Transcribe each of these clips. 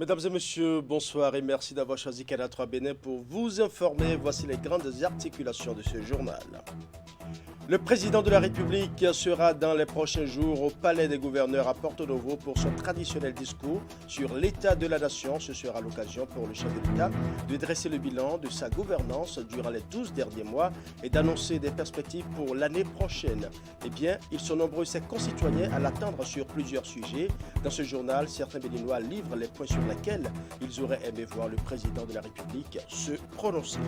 Mesdames et messieurs, bonsoir et merci d'avoir choisi Canal 3 Bénin pour vous informer. Voici les grandes articulations de ce journal. Le président de la République sera dans les prochains jours au Palais des gouverneurs à Porto Novo pour son traditionnel discours sur l'état de la nation. Ce sera l'occasion pour le chef de l'État de dresser le bilan de sa gouvernance durant les 12 derniers mois et d'annoncer des perspectives pour l'année prochaine. Eh bien, ils sont nombreux ses concitoyens à l'attendre sur plusieurs sujets. Dans ce journal, certains Béninois livrent les points sur lesquels ils auraient aimé voir le président de la République se prononcer.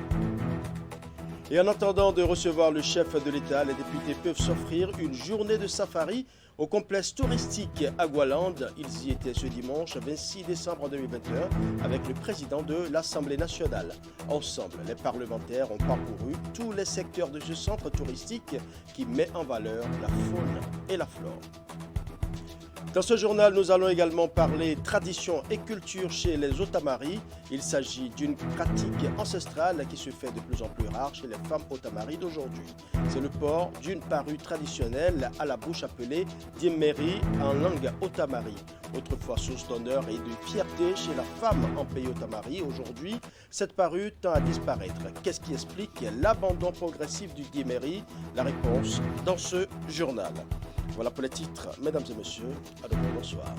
Et en attendant de recevoir le chef de l'État, les députés peuvent s'offrir une journée de safari au complexe touristique Agualand. Ils y étaient ce dimanche 26 décembre 2021 avec le président de l'Assemblée nationale. Ensemble, les parlementaires ont parcouru tous les secteurs de ce centre touristique qui met en valeur la faune et la flore. Dans ce journal, nous allons également parler tradition et culture chez les Otamaris. Il s'agit d'une pratique ancestrale qui se fait de plus en plus rare chez les femmes Otamaris d'aujourd'hui. C'est le port d'une parure traditionnelle à la bouche appelée Diemeri en langue Otamari. Autrefois source d'honneur et de fierté chez la femme en pays Otamari, aujourd'hui, cette parure tend à disparaître. Qu'est-ce qui explique l'abandon progressif du Diemeri? La réponse dans ce journal. Voilà pour les titres, mesdames et messieurs, à demain, bonsoir.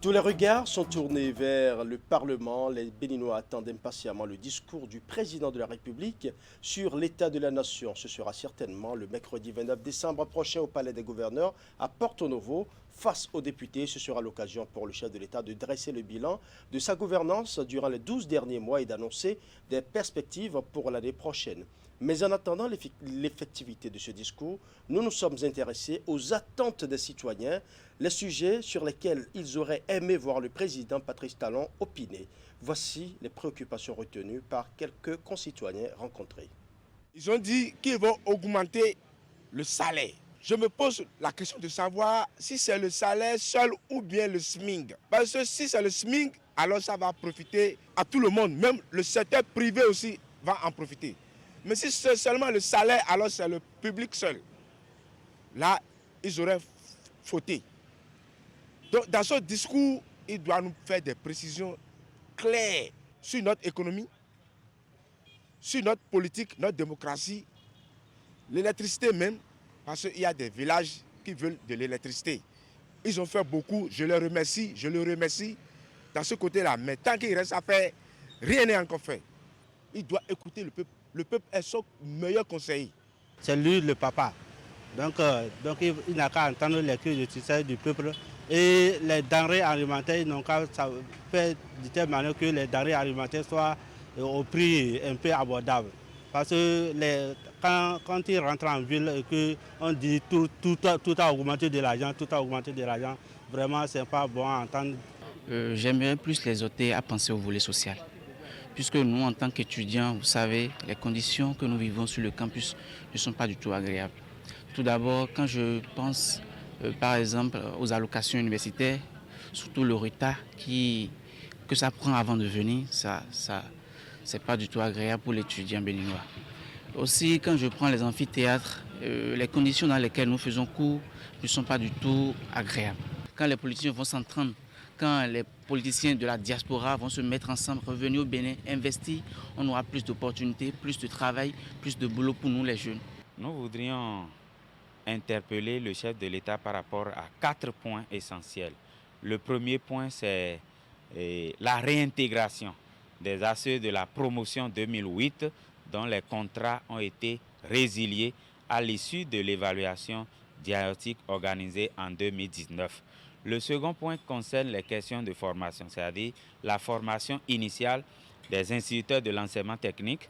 Tous les regards sont tournés vers le Parlement. Les Béninois attendent impatiemment le discours du président de la République sur l'état de la nation. Ce sera certainement le mercredi 29 décembre prochain au Palais des gouverneurs à Porto Novo. Face aux députés, ce sera l'occasion pour le chef de l'État de dresser le bilan de sa gouvernance durant les 12 derniers mois et d'annoncer des perspectives pour l'année prochaine. Mais en attendant l'effectivité de ce discours, nous nous sommes intéressés aux attentes des citoyens, les sujets sur lesquels ils auraient aimé voir le président Patrice Talon opiner. Voici les préoccupations retenues par quelques concitoyens rencontrés. Ils ont dit qu'ils vont augmenter le salaire. Je me pose la question de savoir si c'est le salaire seul ou bien le SMIC. Parce que si c'est le SMIC, alors ça va profiter à tout le monde. Même le secteur privé aussi va en profiter. Mais si c'est seulement le salaire, alors c'est le public seul. Là, ils auraient fauté. Donc, dans ce discours, il doit nous faire des précisions claires sur notre économie, sur notre politique, notre démocratie, l'électricité même, parce qu'il y a des villages qui veulent de l'électricité. Ils ont fait beaucoup, je les remercie, dans ce côté-là. Mais tant qu'il reste à faire, rien n'est encore fait. Il doit écouter le peuple. Le peuple est son meilleur conseiller. C'est lui le papa. Donc il n'a qu'à entendre les cris de tristesse du peuple. Et les denrées alimentaires, ils n'ont qu'à faire de telle manière que les denrées alimentaires soient au prix un peu abordable. Parce que quand ils rentrent en ville et qu'on dit tout a augmenté de l'argent, vraiment ce n'est pas bon à entendre. J'aimerais plus les exhorter à penser au volet social. Puisque nous, en tant qu'étudiants, vous savez, les conditions que nous vivons sur le campus ne sont pas du tout agréables. Tout d'abord, quand je pense, par exemple, aux allocations universitaires, surtout le retard que ça prend avant de venir, c'est pas du tout agréable pour l'étudiant béninois. Aussi, quand je prends les amphithéâtres, les conditions dans lesquelles nous faisons cours ne sont pas du tout agréables. Quand les politiciens vont s'entendre, quand les politiciens de la diaspora vont se mettre ensemble, revenir au Bénin, investir, on aura plus d'opportunités, plus de travail, plus de boulot pour nous les jeunes. Nous voudrions interpeller le chef de l'État par rapport à 4 points essentiels. Le premier point, c'est la réintégration des ACE de la promotion 2008 dont les contrats ont été résiliés à l'issue de l'évaluation diagnostique organisée en 2019. Le second point concerne les questions de formation, c'est-à-dire la formation initiale des instituteurs de l'enseignement technique,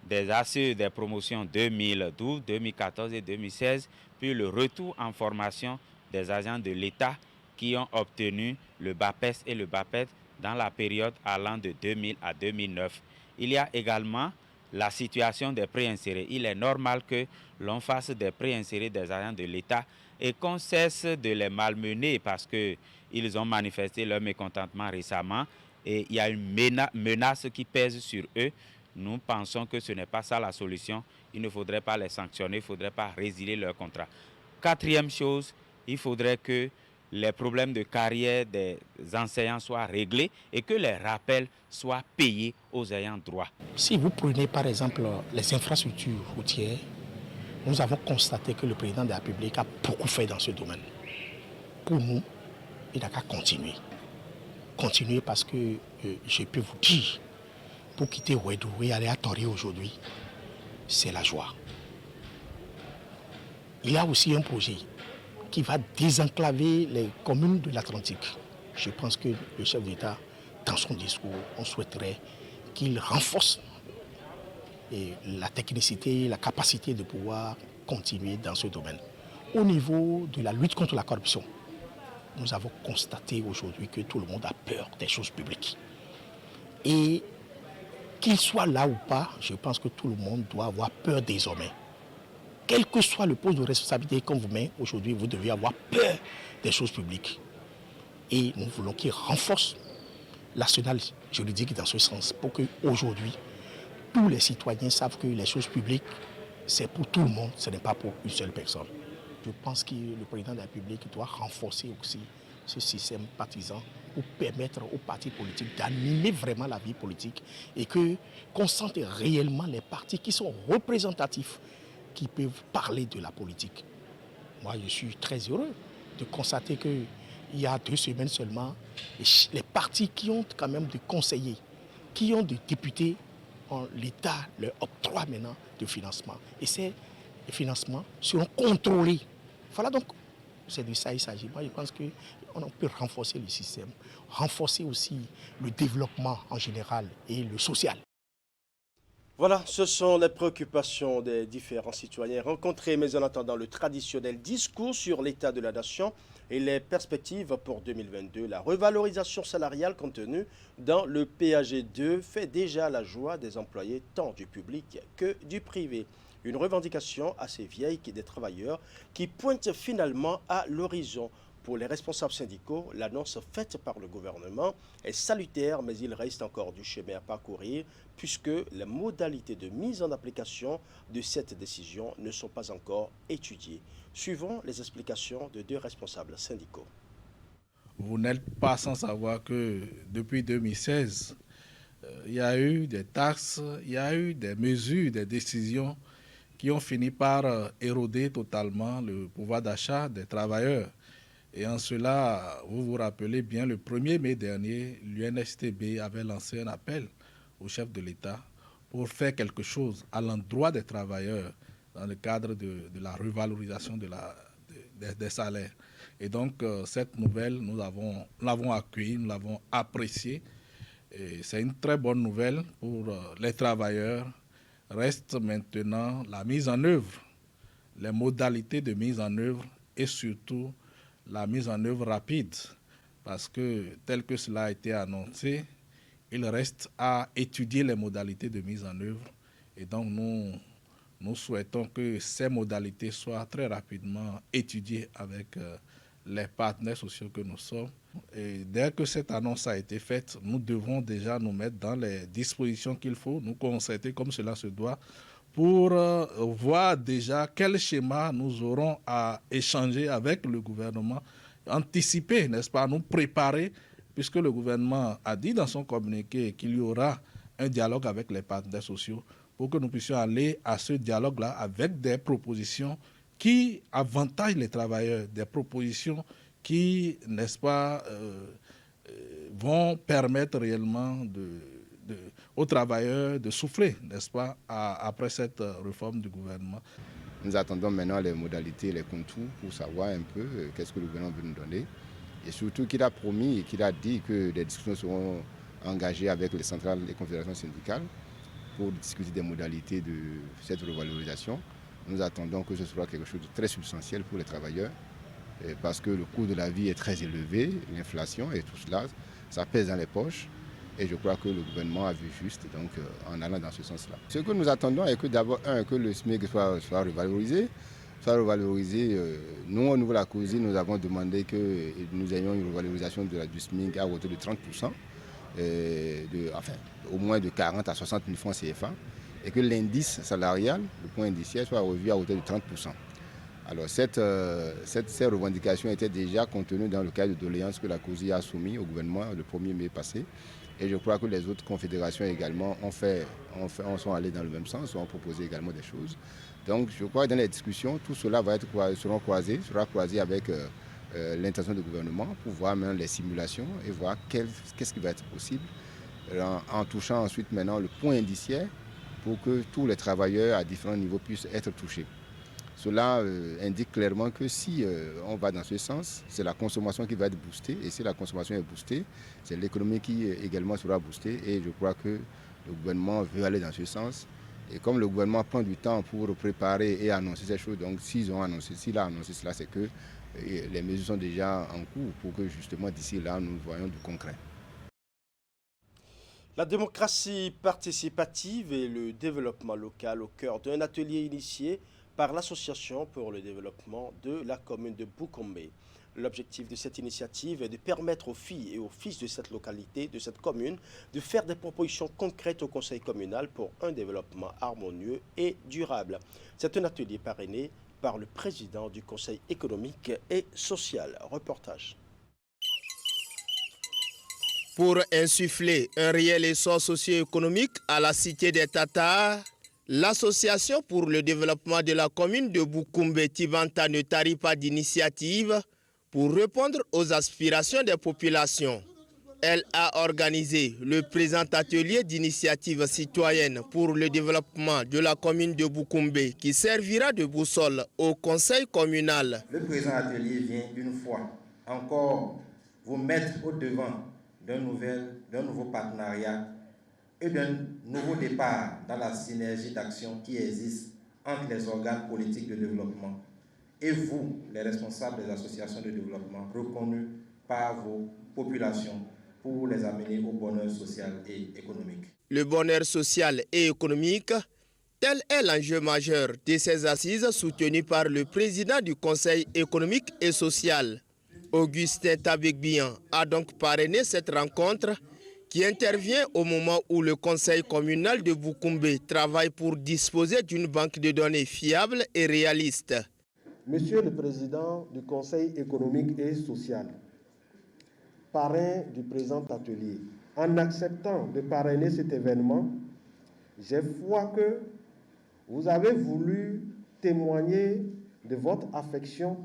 des ACE des promotions 2012, 2014 et 2016, puis le retour en formation des agents de l'État qui ont obtenu le BAPES et le BAPET dans la période allant de 2000 à 2009. Il y a également la situation des préinsérés. Il est normal que l'on fasse des préinsérés des agents de l'État et qu'on cesse de les malmener parce qu'ils ont manifesté leur mécontentement récemment et il y a une menace qui pèse sur eux. Nous pensons que ce n'est pas ça la solution. Il ne faudrait pas les sanctionner, il ne faudrait pas résilier leur contrat. Quatrième chose, il faudrait que les problèmes de carrière des enseignants soient réglés et que les rappels soient payés aux ayants droit. Si vous prenez par exemple les infrastructures routières, nous avons constaté que le président de la République a beaucoup fait dans ce domaine. Pour nous, il n'a qu'à continuer. Continuer parce que je peux vous dire, pour quitter Ouédou et aller à Tori aujourd'hui, c'est la joie. Il y a aussi un projet qui va désenclaver les communes de l'Atlantique. Je pense que le chef d'État, dans son discours, on souhaiterait qu'il renforce la technicité, la capacité de pouvoir continuer dans ce domaine. Au niveau de la lutte contre la corruption, nous avons constaté aujourd'hui que tout le monde a peur des choses publiques. Et qu'il soit là ou pas, je pense que tout le monde doit avoir peur désormais. Quel que soit le poste de responsabilité qu'on vous met, aujourd'hui, vous devez avoir peur des choses publiques. Et nous voulons qu'il renforce l'arsenal juridique dans ce sens pour qu'aujourd'hui, tous les citoyens savent que les choses publiques, c'est pour tout le monde, ce n'est pas pour une seule personne. Je pense que le président de la République doit renforcer aussi ce système partisan pour permettre aux partis politiques d'animer vraiment la vie politique et qu'on sente réellement les partis qui sont représentatifs, qui peuvent parler de la politique. Moi, je suis très heureux de constater qu'il y a 2 semaines seulement, les partis qui ont quand même des conseillers, qui ont des députés, l'État leur octroie maintenant de financement. Et ces financements seront contrôlés. Voilà donc, c'est de ça il s'agit. Moi, je pense qu'on peut renforcer le système, renforcer aussi le développement en général et le social. Voilà, ce sont les préoccupations des différents citoyens rencontrés, mais en attendant le traditionnel discours sur l'état de la nation et les perspectives pour 2022. La revalorisation salariale contenue dans le PAG2 fait déjà la joie des employés tant du public que du privé. Une revendication assez vieille des travailleurs qui pointe finalement à l'horizon. Pour les responsables syndicaux, l'annonce faite par le gouvernement est salutaire, mais il reste encore du chemin à parcourir puisque les modalités de mise en application de cette décision ne sont pas encore étudiées. Suivons les explications de 2 responsables syndicaux. Vous n'êtes pas sans savoir que depuis 2016, il y a eu des taxes, il y a eu des mesures, des décisions qui ont fini par éroder totalement le pouvoir d'achat des travailleurs. Et en cela, vous vous rappelez bien, le 1er mai dernier, l'UNSTB avait lancé un appel au chef de l'État pour faire quelque chose à l'endroit des travailleurs dans le cadre de la revalorisation des salaires. Et donc, cette nouvelle, nous l'avons accueillie, nous l'avons appréciée. Et c'est une très bonne nouvelle pour les travailleurs. Reste maintenant la mise en œuvre, les modalités de mise en œuvre et surtout la mise en œuvre rapide, parce que tel que cela a été annoncé, il reste à étudier les modalités de mise en œuvre. Et donc nous souhaitons que ces modalités soient très rapidement étudiées avec les partenaires sociaux que nous sommes. Et dès que cette annonce a été faite, nous devons déjà nous mettre dans les dispositions qu'il faut, nous concerter comme cela se doit, pour voir déjà quel schéma nous aurons à échanger avec le gouvernement, anticiper, n'est-ce pas, nous préparer, puisque le gouvernement a dit dans son communiqué qu'il y aura un dialogue avec les partenaires sociaux pour que nous puissions aller à ce dialogue-là avec des propositions qui avantagent les travailleurs, des propositions qui, n'est-ce pas, vont permettre réellement aux travailleurs de souffler, n'est-ce pas, après cette réforme du gouvernement. Nous attendons maintenant les modalités, les contours pour savoir un peu qu'est-ce que le gouvernement veut nous donner. Et surtout qu'il a promis et qu'il a dit que des discussions seront engagées avec les centrales et confédérations syndicales pour discuter des modalités de cette revalorisation. Nous attendons que ce soit quelque chose de très substantiel pour les travailleurs parce que le coût de la vie est très élevé, l'inflation et tout cela, ça pèse dans les poches. Et je crois que le gouvernement a vu juste donc, en allant dans ce sens-là. Ce que nous attendons est que d'abord, que le SMIC soit revalorisé. Nous, au niveau de la COSI, nous avons demandé que nous ayons une revalorisation du SMIC à hauteur de 30%, au moins de 40 à 60 000 francs CFA, et que l'indice salarial, le point indiciaire, soit revu à hauteur de 30%. Alors ces revendications étaient déjà contenues dans le cadre de doléances que la COSI a soumis au gouvernement le 1er mai passé. Et je crois que les autres confédérations également sont allées dans le même sens, ont proposé également des choses. Donc je crois que dans les discussions, tout cela sera croisé avec l'intention du gouvernement pour voir maintenant les simulations et voir qu'est-ce qui va être possible en touchant ensuite maintenant le point indiciaire pour que tous les travailleurs à différents niveaux puissent être touchés. Cela indique clairement que si on va dans ce sens, c'est la consommation qui va être boostée. Et si la consommation est boostée, c'est l'économie qui également sera boostée. Et je crois que le gouvernement veut aller dans ce sens. Et comme le gouvernement prend du temps pour préparer et annoncer ces choses, donc s'il a annoncé cela, c'est que les mesures sont déjà en cours pour que justement d'ici là, nous voyons du concret. La démocratie participative et le développement local au cœur d'un atelier initié par l'Association pour le développement de la commune de Boukombe. L'objectif de cette initiative est de permettre aux filles et aux fils de cette localité, de cette commune, de faire des propositions concrètes au conseil communal pour un développement harmonieux et durable. C'est un atelier parrainé par le président du conseil économique et social. Reportage. Pour insuffler un réel essor socio-économique à la cité des Tatars, l'Association pour le développement de la commune de Boukombe Tibanta ne tarit pas d'initiative pour répondre aux aspirations des populations. Elle a organisé le présent atelier d'initiative citoyenne pour le développement de la commune de Boukombe qui servira de boussole au conseil communal. Le présent atelier vient une fois encore vous mettre au devant d'un nouveau partenariat et d'un nouveau départ dans la synergie d'action qui existe entre les organes politiques de développement et vous, les responsables des associations de développement reconnus par vos populations pour les amener au bonheur social et économique. Le bonheur social et économique, tel est l'enjeu majeur de ces assises soutenues par le président du Conseil économique et social. Augustin Tabegbian a donc parrainé cette rencontre qui intervient au moment où le conseil communal de Boukombe travaille pour disposer d'une banque de données fiable et réaliste. Monsieur le Président du Conseil économique et social, parrain du présent atelier, en acceptant de parrainer cet événement, j'ai foi que vous avez voulu témoigner de votre affection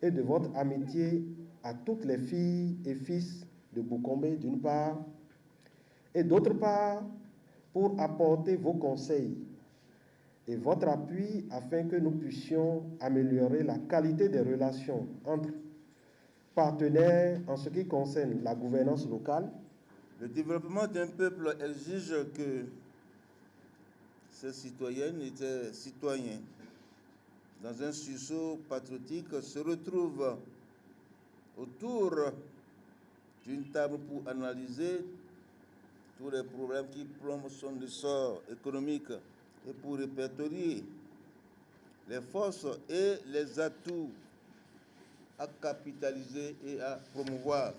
et de votre amitié à toutes les filles et fils de Boukombe d'une part, et d'autre part, pour apporter vos conseils et votre appui afin que nous puissions améliorer la qualité des relations entre partenaires en ce qui concerne la gouvernance locale. Le développement d'un peuple exige que ces citoyennes et ces citoyens, dans un sursaut patriotique, se retrouvent autour d'une table pour analyser tous les problèmes qui plombent son essor économique et pour répertorier les forces et les atouts à capitaliser et à promouvoir.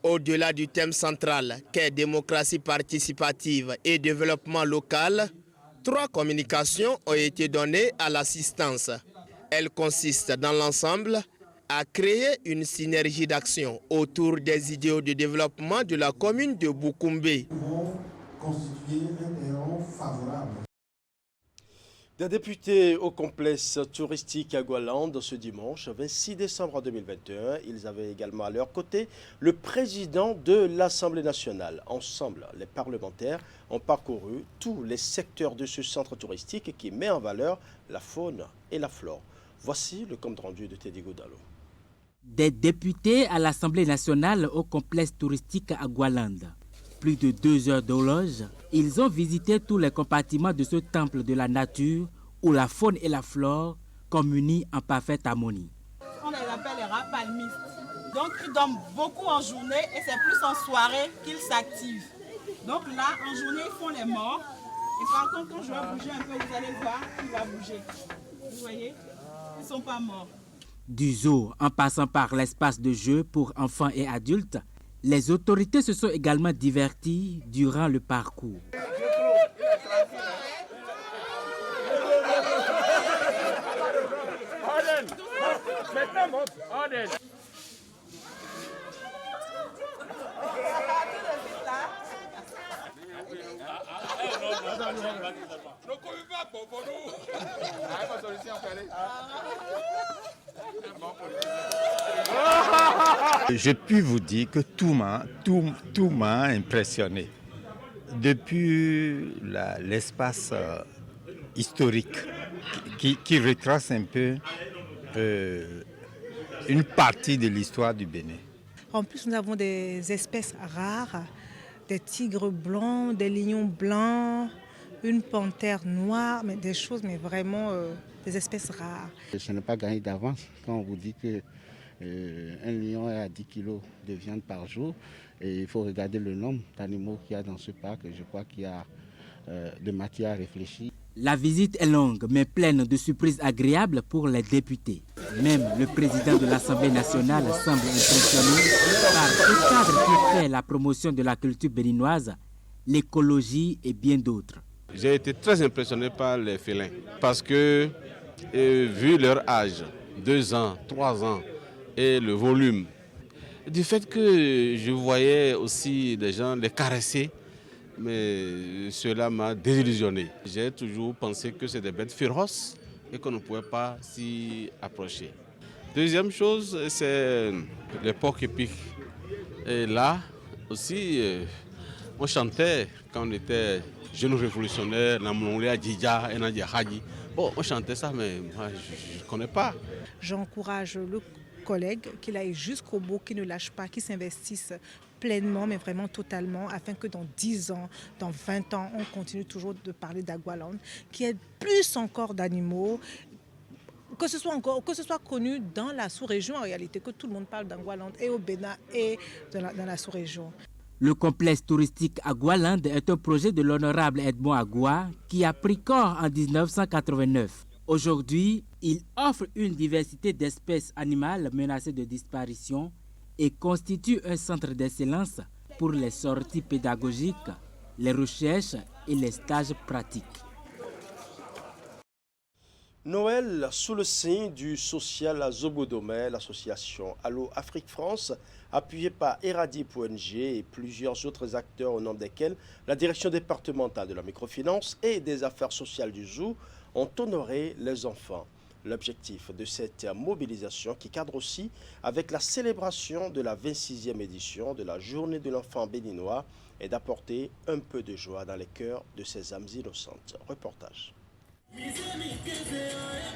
Au-delà du thème central qu'est démocratie participative et développement local, 3 communications ont été données à l'assistance. Elles consistent dans l'ensemble à créer une synergie d'action autour des idéaux de développement de la commune de Boukombe. Constituer un terreau favorable. Des députés au complexe touristique à Goualand ce dimanche 26 décembre 2021. Ils avaient également à leur côté le président de l'Assemblée nationale. Ensemble, les parlementaires ont parcouru tous les secteurs de ce centre touristique qui met en valeur la faune et la flore. Voici le compte rendu de Teddy Godalo. Des députés à l'Assemblée nationale au complexe touristique à Goualand. Plus de 2 heures d'horloge, ils ont visité tous les compartiments de ce temple de la nature où la faune et la flore communient en parfaite harmonie. On les appelle les rats palmistes. Donc ils dorment beaucoup en journée et c'est plus en soirée qu'ils s'activent. Donc là, en journée, ils font les morts. Et par contre, quand je vais bouger un peu, vous allez voir qu'il va bouger. Vous voyez, ils ne sont pas morts. Du zoo en passant par l'espace de jeu pour enfants et adultes, les autorités se sont également diverties durant le parcours. Je puis vous dire que tout m'a impressionné. Depuis l'espace historique qui retrace un peu une partie de l'histoire du Bénin. En plus, nous avons des espèces rares, des tigres blancs, des lions blancs, une panthère noire, mais des choses, mais vraiment des espèces rares. Je n'ai pas gagné d'avance quand on vous dit que un lion est à 10 kg de viande par jour. Et il faut regarder le nombre d'animaux qu'il y a dans ce parc. Je crois qu'il y a de matière à réfléchir. La visite est longue, mais pleine de surprises agréables pour les députés. Même le président de l'Assemblée nationale semble impressionné par ce cadre qui fait la promotion de la culture béninoise, l'écologie et bien d'autres. J'ai été très impressionné par les félins parce que, vu leur âge, 2 ans, 3 ans, et le volume, du fait que je voyais aussi des gens les caresser, mais cela m'a désillusionné. J'ai toujours pensé que c'est des bêtes féroces et qu'on ne pouvait pas s'y approcher. Deuxième chose, c'est les porcs-épics. Et là aussi, on chantait quand on était jeunes révolutionnaires, bon, on chantait ça, mais moi, je ne connais pas. J'encourage le collègue qu'il aille jusqu'au bout, qu'il ne lâche pas, qu'il s'investisse pleinement, mais vraiment totalement, afin que dans 10 ans, dans 20 ans, on continue toujours de parler d'Agualand, qu'il y ait plus encore d'animaux, que ce soit connu dans la sous-région en réalité, que tout le monde parle d'Agualand et au Bénin et dans la sous-région. Le complexe touristique Agualand est un projet de l'honorable Edmond Agua qui a pris corps en 1989. Aujourd'hui, il offre une diversité d'espèces animales menacées de disparition et constitue un centre d'excellence pour les sorties pédagogiques, les recherches et les stages pratiques. Noël sous le signe du social à Zobodomé, l'association Allo Afrique France, appuyée par Eradi.ng et plusieurs autres acteurs au nom desquels la direction départementale de la microfinance et des affaires sociales du Zou ont honoré les enfants. L'objectif de cette mobilisation, qui cadre aussi avec la célébration de la 26e édition de la Journée de l'enfant béninois, est d'apporter un peu de joie dans les cœurs de ces âmes innocentes. Reportage.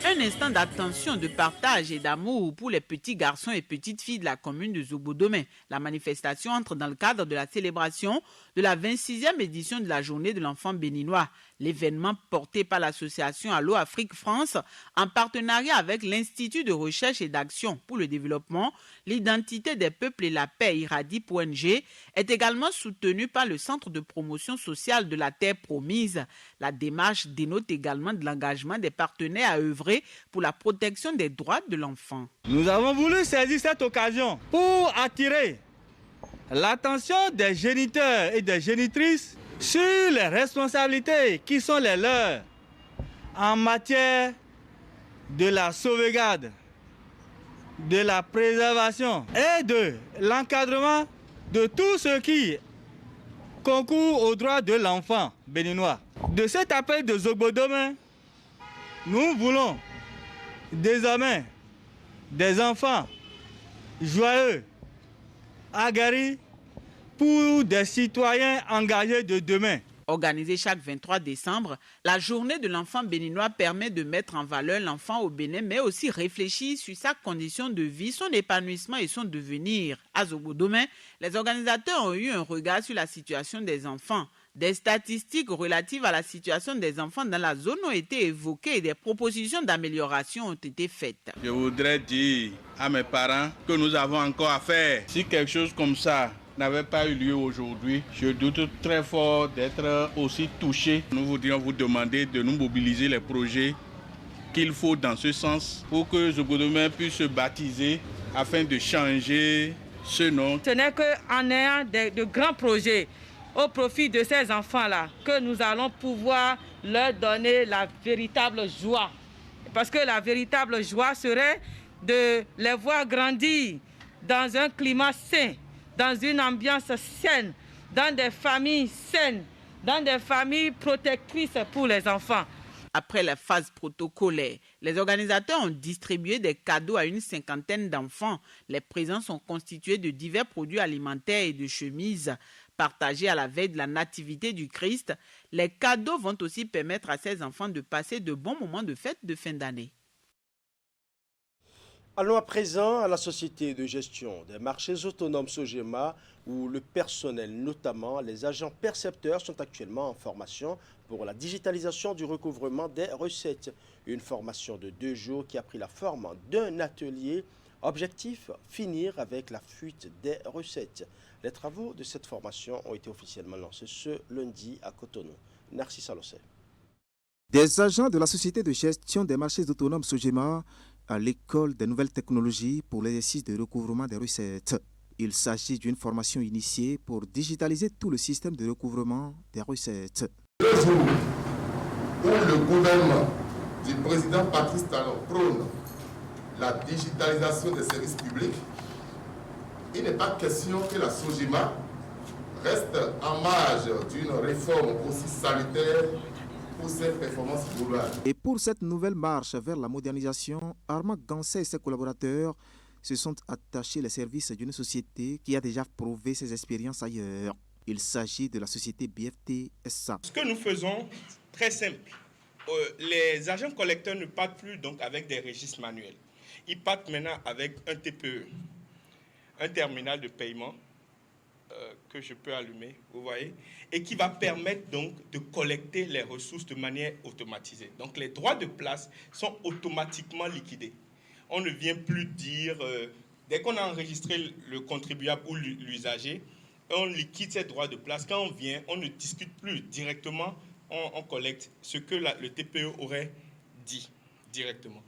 Un instant d'attention, de partage et d'amour pour les petits garçons et petites filles de la commune de Zobodomé. La manifestation entre dans le cadre de la célébration de la 26e édition de la Journée de l'enfant béninois. L'événement porté par l'association Allo Afrique France en partenariat avec l'Institut de recherche et d'action pour le développement, l'identité des peuples et la paix Iradi.ng est également soutenu par le Centre de promotion sociale de la Terre Promise. La démarche dénote également de l'engagement des partenaires à œuvrer pour la protection des droits de l'enfant. Nous avons voulu saisir cette occasion pour attirer l'attention des géniteurs et des génitrices sur les responsabilités qui sont les leurs en matière de la sauvegarde, de la préservation et de l'encadrement de tout ce qui concourt aux droits de l'enfant béninois. De cet appel de Zobodomé, nous voulons désormais des enfants joyeux, aguerris, pour des citoyens engagés de demain. Organisée chaque 23 décembre, la journée de l'enfant béninois permet de mettre en valeur l'enfant au Bénin, mais aussi réfléchir sur sa condition de vie, son épanouissement et son devenir. À Zobodomé, les organisateurs ont eu un regard sur la situation des enfants. Des statistiques relatives à la situation des enfants dans la zone ont été évoquées et des propositions d'amélioration ont été faites. Je voudrais dire à mes parents que nous avons encore à faire. Si quelque chose comme ça n'avait pas eu lieu aujourd'hui, je doute très fort d'être aussi touché. Nous voudrions vous demander de nous mobiliser les projets qu'il faut dans ce sens pour que Zobodomé puisse se baptiser afin de changer ce nom. Ce n'est qu'en ayant de grands projets au profit de ces enfants-là que nous allons pouvoir leur donner la véritable joie Parce que la véritable joie serait de les voir grandir dans un climat sain, dans une ambiance saine, dans des familles saines, dans des familles protectrices pour les enfants. Après la phase protocolaire, les organisateurs ont distribué des cadeaux à une 50aine d'enfants. Les présents sont constitués de divers produits alimentaires et de chemises. Partagés à la veille de la nativité du Christ, les cadeaux vont aussi permettre à ces enfants de passer de bons moments de fête de fin d'année. Allons à présent à la société de gestion des marchés autonomes Sogema, où le personnel, notamment les agents percepteurs, sont actuellement en formation pour la digitalisation du recouvrement des recettes. Une formation de 2 jours qui a pris la forme d'un atelier. Objectif, finir avec la fuite des recettes. Les travaux de cette formation ont été officiellement lancés ce lundi à Cotonou. Narcisse Alossé. Des agents de la société de gestion des marchés autonomes Sogema à l'école des nouvelles technologies pour l'exercice de recouvrement des recettes. Il s'agit d'une formation initiée pour digitaliser tout le système de recouvrement des recettes. Le jour où le gouvernement du président Patrice Talon prône la digitalisation des services publics, il n'est pas question que la Sogema reste en marge d'une réforme aussi salutaire pour ses performances globales. Et pour cette nouvelle marche vers la modernisation, Armand Gansé et ses collaborateurs se sont attachés les services d'une société qui a déjà prouvé ses expériences ailleurs. Il s'agit de la société BFT SA. Ce que nous faisons, très simple, les agents collecteurs ne partent plus donc avec des registres manuels. Ils partent maintenant avec un TPE, un terminal de paiement que je peux allumer, vous voyez, et qui va permettre donc de collecter les ressources de manière automatisée. Donc les droits de place sont automatiquement liquidés. On ne vient plus dire, dès qu'on a enregistré le contribuable ou l'usager, on liquide ces droits de place. Quand on vient, on ne discute plus directement, on collecte ce que le TPE aurait dit directement.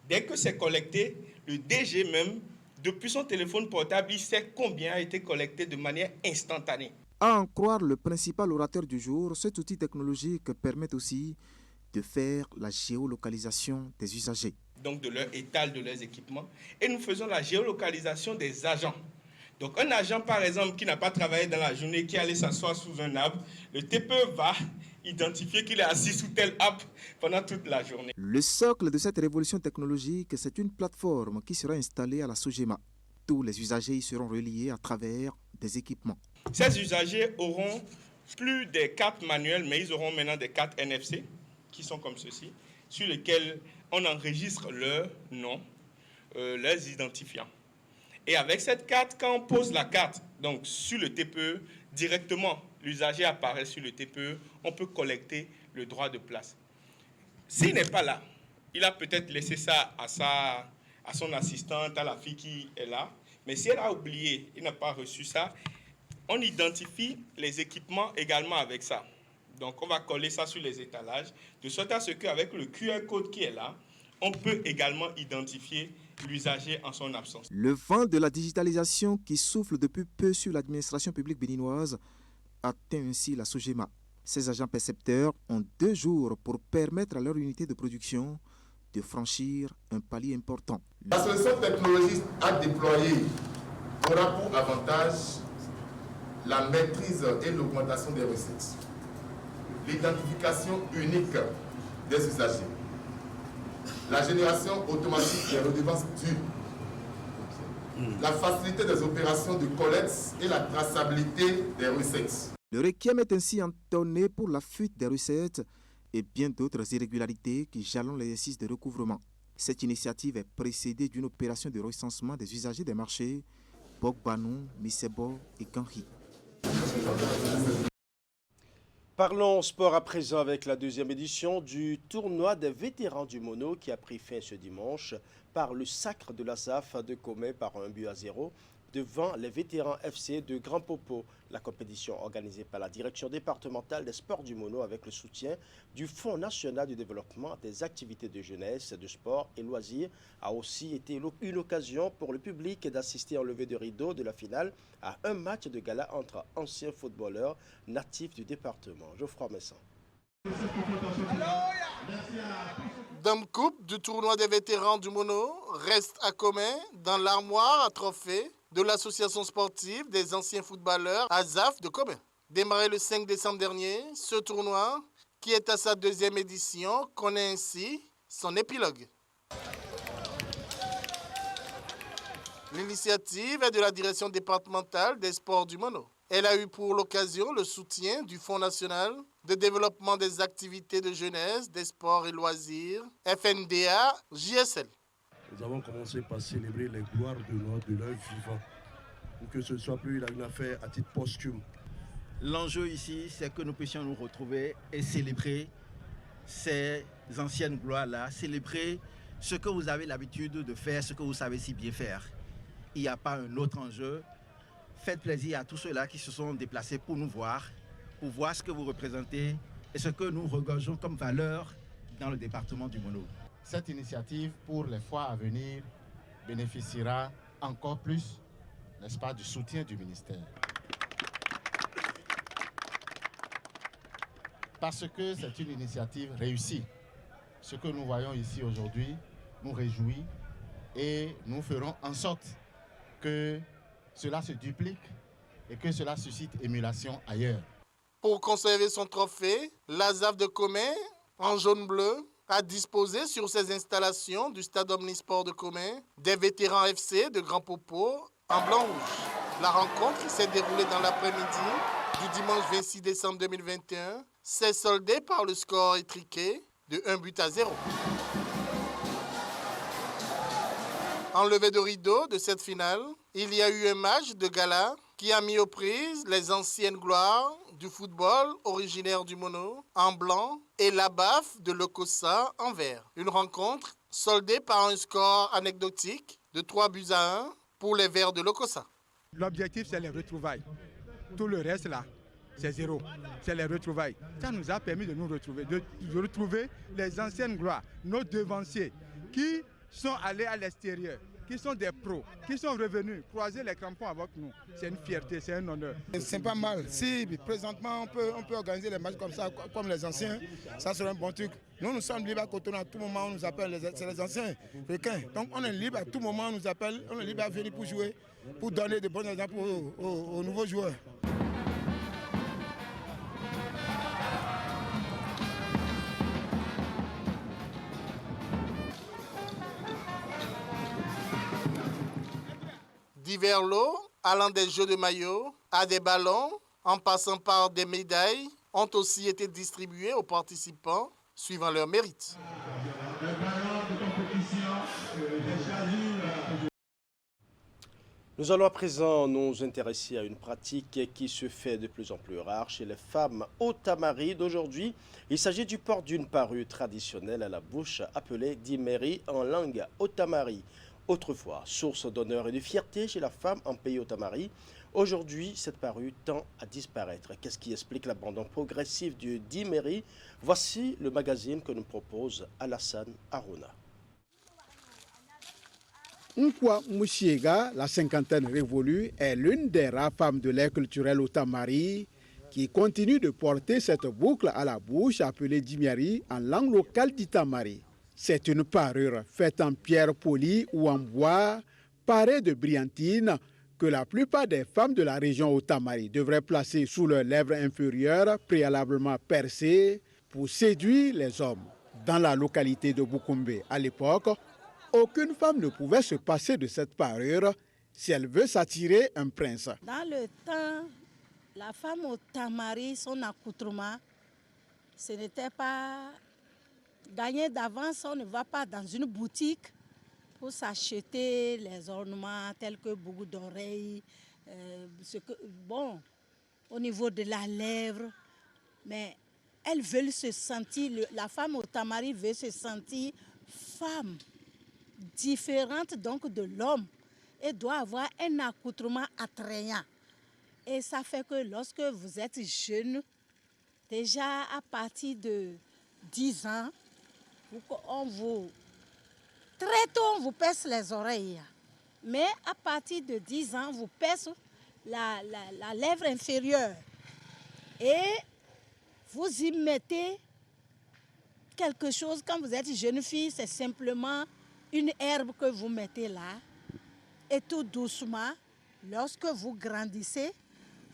Dès que c'est collecté, le DG même, depuis son téléphone portable, il sait combien a été collecté de manière instantanée. À en croire le principal orateur du jour, cet outil technologique permet aussi de faire la géolocalisation des usagers. Donc de leur étal, de leurs équipements. Et nous faisons la géolocalisation des agents. Donc un agent, par exemple, qui n'a pas travaillé dans la journée, qui allait s'asseoir sous un arbre, le TPE va identifier qu'il est assis sous tel arbre pendant toute la journée. Le socle de cette révolution technologique, c'est une plateforme qui sera installée à la Sogema. Tous les usagers y seront reliés à travers des équipements. Ces usagers auront plus des cartes manuelles, mais ils auront maintenant des cartes NFC qui sont comme ceci, sur lesquelles on enregistre leur nom, leurs identifiants. Et avec cette carte, quand on pose la carte donc sur le TPE, directement, l'usager apparaît sur le TPE, on peut collecter le droit de place. S'il n'est pas là, il a peut-être laissé ça à son assistante, à la fille qui est là, mais si elle a oublié, il n'a pas reçu ça, on identifie les équipements également avec ça. Donc on va coller ça sur les étalages, de sorte à ce qu'avec le QR code qui est là, on peut également identifier l'usager en son absence. Le vent de la digitalisation qui souffle depuis peu sur l'administration publique béninoise atteint ainsi la Sogema. Ces agents percepteurs ont 2 jours pour permettre à leur unité de production de franchir un palier important. La solution technologique à déployer aura pour avantage la maîtrise et l'augmentation des recettes, l'identification unique des usagers, la génération automatique des redevances dues, la facilité des opérations de collecte et la traçabilité des recettes. Le requiem est ainsi entonné pour la fuite des recettes et bien d'autres irrégularités qui jalonnent l'exercice de recouvrement. Cette initiative est précédée d'une opération de recensement des usagers des marchés Bogbanou, Misebo et Kanhi. Parlons sport à présent avec la 2e édition du tournoi des vétérans du mono qui a pris fin ce dimanche par le sacre de la SAF de Comé par 1-0 devant les vétérans FC de Grand Popo. La compétition organisée par la direction départementale des sports du mono avec le soutien du Fonds national du développement des activités de jeunesse, de sport et loisirs a aussi été une occasion pour le public d'assister en levée de rideau de la finale à un match de gala entre anciens footballeurs natifs du département. Geoffroy Messan. Dame Coupe du tournoi des vétérans du Mono reste à Commet dans l'armoire à trophées de l'association sportive des anciens footballeurs ASAF de Commet. Démarré le 5 décembre dernier, ce tournoi, qui est à sa 2e édition, connaît ainsi son épilogue. L'initiative est de la direction départementale des sports du Mono. Elle a eu pour l'occasion le soutien du Fonds national de développement des activités de jeunesse, des sports et loisirs, FNDA, JSL. Nous avons commencé par célébrer les gloires de leur vivant, pour que ce ne soit plus une affaire à titre posthume. L'enjeu ici, c'est que nous puissions nous retrouver et célébrer ces anciennes gloires-là, célébrer ce que vous avez l'habitude de faire, ce que vous savez si bien faire. Il n'y a pas un autre enjeu. Faites plaisir à tous ceux-là qui se sont déplacés pour nous voir, pour voir ce que vous représentez et ce que nous regorgeons comme valeur dans le département du Mono. Cette initiative, pour les fois à venir, bénéficiera encore plus, n'est-ce pas, du soutien du ministère. Parce que c'est une initiative réussie. Ce que nous voyons ici aujourd'hui nous réjouit et nous ferons en sorte que cela se duplique et que cela suscite émulation ailleurs. Pour conserver son trophée, l'ASAF de Commet, en jaune-bleu, a disposé sur ses installations du stade omnisport de Commet des vétérans FC de Grand Popo en blanc-rouge. La rencontre qui s'est déroulée dans l'après-midi du dimanche 26 décembre 2021 s'est soldée par le score étriqué de 1-0. En levée de rideau de cette finale, il y a eu un match de gala qui a mis aux prises les anciennes gloires du football originaire du Mono en blanc et la baffe de l'Okossa en vert. Une rencontre soldée par un score anecdotique de 3-1 pour les Verts de l'Okossa. L'objectif, c'est les retrouvailles. Tout le reste, là, c'est zéro. C'est les retrouvailles. Ça nous a permis de nous retrouver, de retrouver les anciennes gloires, nos devanciers, qui sont allés à l'extérieur, qui sont des pros, qui sont revenus croiser les crampons avec nous. C'est une fierté, c'est un honneur. C'est pas mal. Si présentement on peut organiser les matchs comme ça, comme les anciens, ça serait un bon truc. Nous sommes libres à Cotonou, à tout moment on nous appelle, c'est les anciens Pékin. Donc on est libre à tout moment, on nous appelle, on est libre à venir pour jouer, pour donner de bons exemples aux nouveaux joueurs. Divers lots, allant des jeux de maillot à des ballons, en passant par des médailles, ont aussi été distribués aux participants suivant leur mérite. Nous allons à présent nous intéresser à une pratique qui se fait de plus en plus rare chez les femmes Otamari d'aujourd'hui. Il s'agit du port d'une parure traditionnelle à la bouche appelée dimeri en langue Otamari. Autrefois, source d'honneur et de fierté chez la femme en pays Otamari, aujourd'hui, cette parure tend à disparaître. Qu'est-ce qui explique l'abandon progressif du dimeri? Voici le magazine que nous propose Alassane Aruna. Nkwa Mouchiega, la cinquantaine révolue, est l'une des rares femmes de l'ère culturelle Otamari qui continue de porter cette boucle à la bouche appelée dimeri en langue locale d'Itamari. C'est une parure faite en pierre polie ou en bois, parée de brillantine, que la plupart des femmes de la région Otamari devraient placer sous leurs lèvres inférieures, préalablement percées, pour séduire les hommes. Dans la localité de Bukumbe, à l'époque, aucune femme ne pouvait se passer de cette parure si elle veut s'attirer un prince. Dans le temps, la femme Otamari, son accoutrement, ce n'était pas gagner d'avance. On ne va pas dans une boutique pour s'acheter les ornements tels que beaucoup d'oreilles, au niveau de la lèvre. Mais elles veulent se sentir, la femme Otamari veut se sentir femme, différente donc de l'homme, et doit avoir un accoutrement attrayant. Et ça fait que lorsque vous êtes jeune, déjà à partir de 10 ans, très tôt, on vous perce les oreilles. Mais à partir de 10 ans, vous perce la lèvre inférieure. Et vous y mettez quelque chose, quand vous êtes jeune fille, c'est simplement une herbe que vous mettez là. Et tout doucement, lorsque vous grandissez,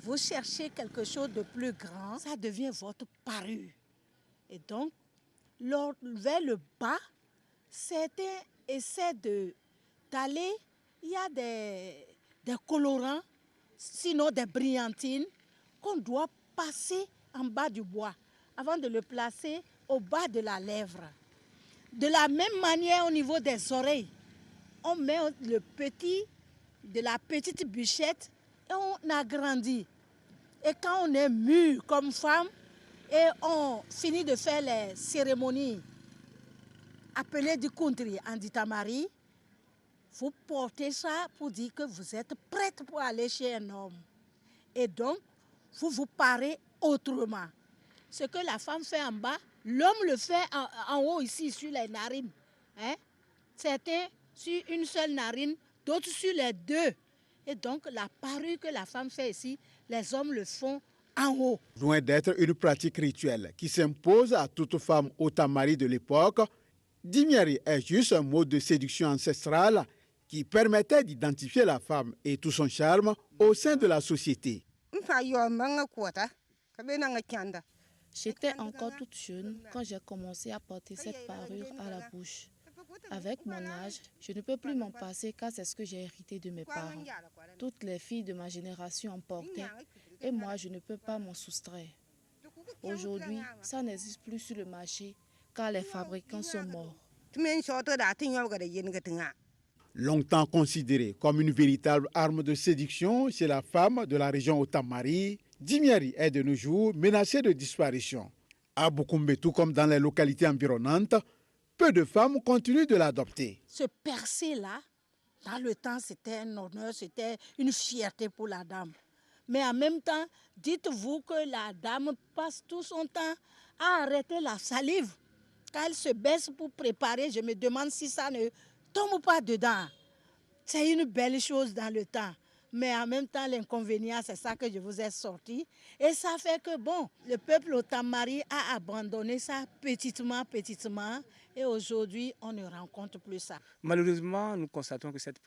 vous cherchez quelque chose de plus grand, ça devient votre parure. Et donc, vers le bas, certains essaient d'aller, il y a des colorants, sinon des brillantines, qu'on doit passer en bas du bois, avant de le placer au bas de la lèvre. De la même manière, au niveau des oreilles, on met de la petite bûchette et on agrandit. Et quand on est mûr comme femme et on finit de faire les cérémonies appelées du country en ditamari, vous portez ça pour dire que vous êtes prête pour aller chez un homme. Et donc, vous vous parez autrement. Ce que la femme fait en bas, l'homme le fait en haut ici, sur les narines. Hein? Certains sur une seule narine, d'autres sur les deux. Et donc, la parure que la femme fait ici, les hommes le font en haut. Loin d'être une pratique rituelle qui s'impose à toute femme otamari de l'époque, Dimiari est juste un mode de séduction ancestrale qui permettait d'identifier la femme et tout son charme au sein de la société. J'étais encore toute jeune quand j'ai commencé à porter cette parure à la bouche. Avec mon âge, je ne peux plus m'en passer car c'est ce que j'ai hérité de mes parents. Toutes les filles de ma génération en portaient et moi je ne peux pas m'en soustraire. Aujourd'hui, ça n'existe plus sur le marché car les fabricants sont morts. Longtemps considérée comme une véritable arme de séduction chez la femme de la région Otamari, Dimiari est de nos jours menacée de disparition. À Bukumbe, tout comme dans les localités environnantes, peu de femmes continuent de l'adopter. Ce percé-là, dans le temps, c'était un honneur, c'était une fierté pour la dame. Mais en même temps, dites-vous que la dame passe tout son temps à arrêter la salive. Quand elle se baisse pour préparer, je me demande si ça ne tombe pas dedans. C'est une belle chose dans le temps. Mais en même temps, l'inconvénient, c'est ça que je vous ai sorti. Et ça fait que, bon, le peuple otamari a abandonné ça petitement. Et aujourd'hui, on ne rencontre plus ça. Malheureusement, nous constatons que cette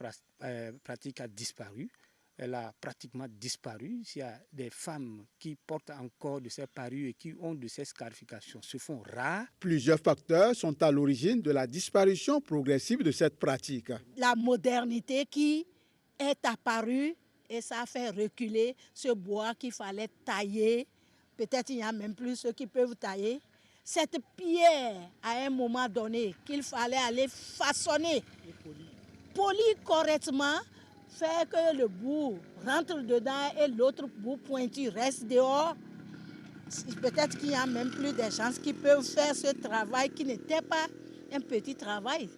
pratique a disparu. Elle a pratiquement disparu. Il y a des femmes qui portent encore de ces parures et qui ont de ces scarifications se font rares. Plusieurs facteurs sont à l'origine de la disparition progressive de cette pratique. La modernité qui est apparue et ça a fait reculer ce bois qu'il fallait tailler. Peut-être il n'y a même plus ceux qui peuvent tailler. Cette pierre, à un moment donné, qu'il fallait aller façonner, polir correctement, faire que le bout rentre dedans et l'autre bout pointu reste dehors. Peut-être qu'il n'y a même plus des gens qui peuvent faire ce travail qui n'était pas un petit travail.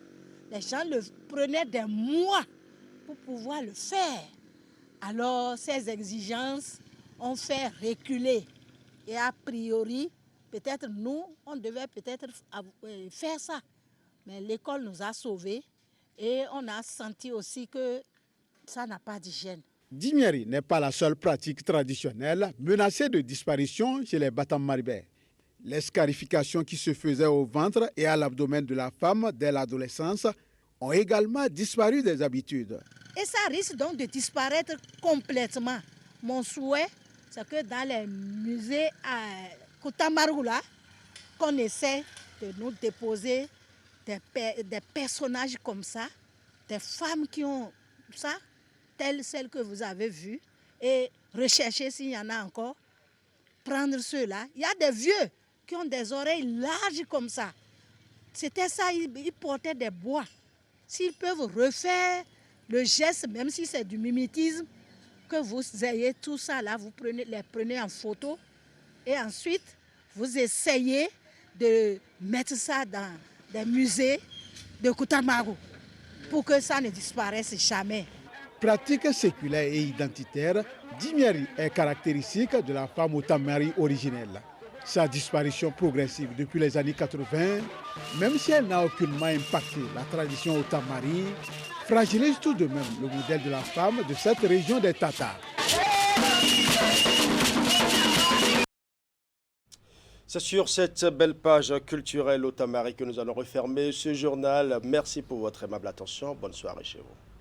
Les gens le prenaient des mois pour pouvoir le faire. Alors, ces exigences ont fait reculer. Et a priori, peut-être nous, on devait peut-être faire ça. Mais l'école nous a sauvés et on a senti aussi que ça n'a pas d'hygiène. Dimiari n'est pas la seule pratique traditionnelle menacée de disparition chez les Batam-Maribé. Les scarifications qui se faisaient au ventre et à l'abdomen de la femme dès l'adolescence ont également disparu des habitudes. Et ça risque donc de disparaître complètement. Mon souhait, c'est que dans les musées à Koutamarou, qu'on essaie de nous déposer des personnages comme ça, des femmes qui ont ça, telles celles que vous avez vues, et rechercher s'il y en a encore, prendre ceux-là. Il y a des vieux qui ont des oreilles larges comme ça. C'était ça, ils portaient des bois. S'ils peuvent refaire le geste, même si c'est du mimétisme, que vous ayez tout ça là, vous les prenez en photo et ensuite vous essayez de mettre ça dans des musées de Koutamarou pour que ça ne disparaisse jamais. Pratique séculaire et identitaire, Dimiari est caractéristique de la femme otamari originelle. Sa disparition progressive depuis les années 80, même si elle n'a aucunement impacté la tradition otamari, fragilise tout de même le modèle de la femme de cette région des Tatars. C'est sur cette belle page culturelle au Tamari que nous allons refermer ce journal. Merci pour votre aimable attention. Bonne soirée chez vous.